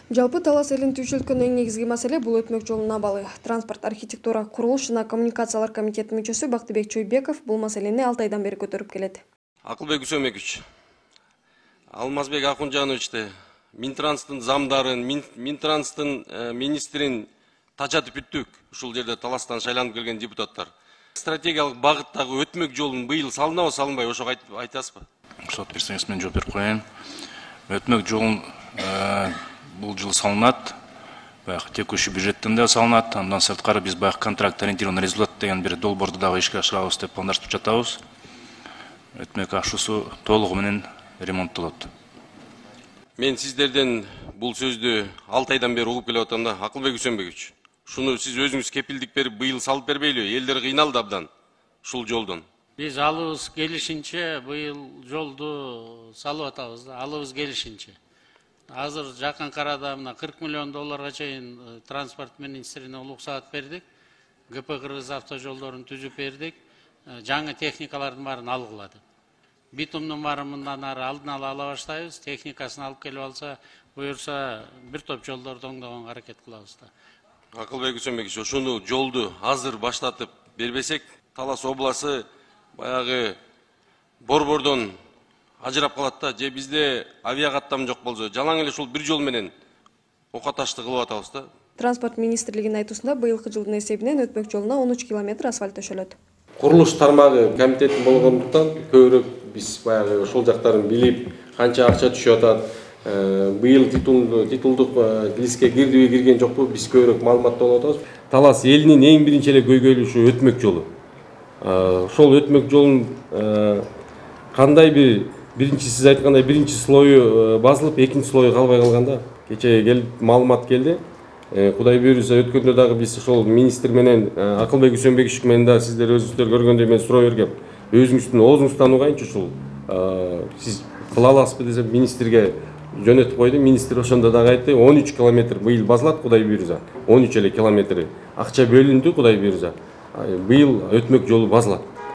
Жалпы Талас элин түйшүлткөн эң негизги маселе бул өтмөк жолунун абалы. Транспорт, архитектура, курулуш жана коммуникациялар комитетинин мүчөсү Бактыбек Чойбеков бул маселени 6 айдан бери көтөрүп келет. Акылбек Үсөнбекович, Алмазбек Акунжановичти, Минтранстын замдарын, Минтранстын министрин тачатып бүттүк. Ушул жерде Таластан шайланып келген депутаттар. Стратегиялык багыттагы өтмөк жолун быйыл салынабы, салынбай, ошого айтасызбы? Рұқсат берсеңіз, мен жооп берип коеюн. Өтмөк жолун бул жылы салынат. Баягы текущий бюджеттен да салынат. Андан сырткары биз баягы контракт ориентированный результат деген бир долбоорду дагы ишке ашырабыз деп пландаштырып жатабыз. Өтмөк ашуусу толугу менен ремонттолот. Мен сиздерден бул сөздү 6 айдан бери угуп келип атам да, Акылбек Үсөнбекович. Шуну сиз өзүңүз кепилдик берип быйыл салып бербейлиби? Элдер кыйналды абдан ушул жолдон. Биз алыбыз келишинче быйыл жолду салып атабыз да, алыбыз келишинче. Азыр жакын арада мына 40 миллион долларга чейин транспорт министрине уруксаат бердик. ГП Кыргыз автожолдорун түзүп бердик. Жаңы техникалардын баарын алгыла деп. Битумдун баарын мындан ары алдын ала баштайбыз. Техникасын алып келип алса, буюрса бир топ жолдорду оңдогонго аракет кылабыз да. Акылбек Үсөнбекович, ошону жолду азыр баштатып бербесек, Талас обласы баягы борбордон ажырап калат да. Же бизде авиакаттам жок болсо, жалаң эле ушул бир жол менен окаташты кылып атабыз да. Транспорт министрлигинин айтуусунда быйылкы жылдын эсебинен өтмөк жолуна 13 километр асфальт төшөлөт. Курулуш тармагы комитети болгондуктан көбүрөөк биз баягы ошол жактарын билип, канча акча түшүп атат, быйыл титулдук листке кирдиби, кирген жокпу, биз көбүрөөк маалыматтанып атабыз. Талас элинин эң биринчи эле көйгөйлүшү өтмөк жолу. Ошол өтмөк жолун кандай биринчи сиз айткандай биринчи слою басылып, экинчи слою калбай калганда, кечээ келип маалымат келди. Кудай буйрса өткөндө дагы биз ошол министр менен Акылбек Үсөнбекович менен да сиздер өзүңүздөр көргөндөй мен суроо бергем. Өзүңүздүн оозуңуздан угайынчы ушул сиз кыла аласызбы десем, министрге жөнөтүп койду. Министр ошондо дагы айтты, 13 километр быйыл басылат, Кудай буйрса. 13 эле километри акча бөлүндү, Кудай буйрса. Быйыл өтмөк жолу басылат.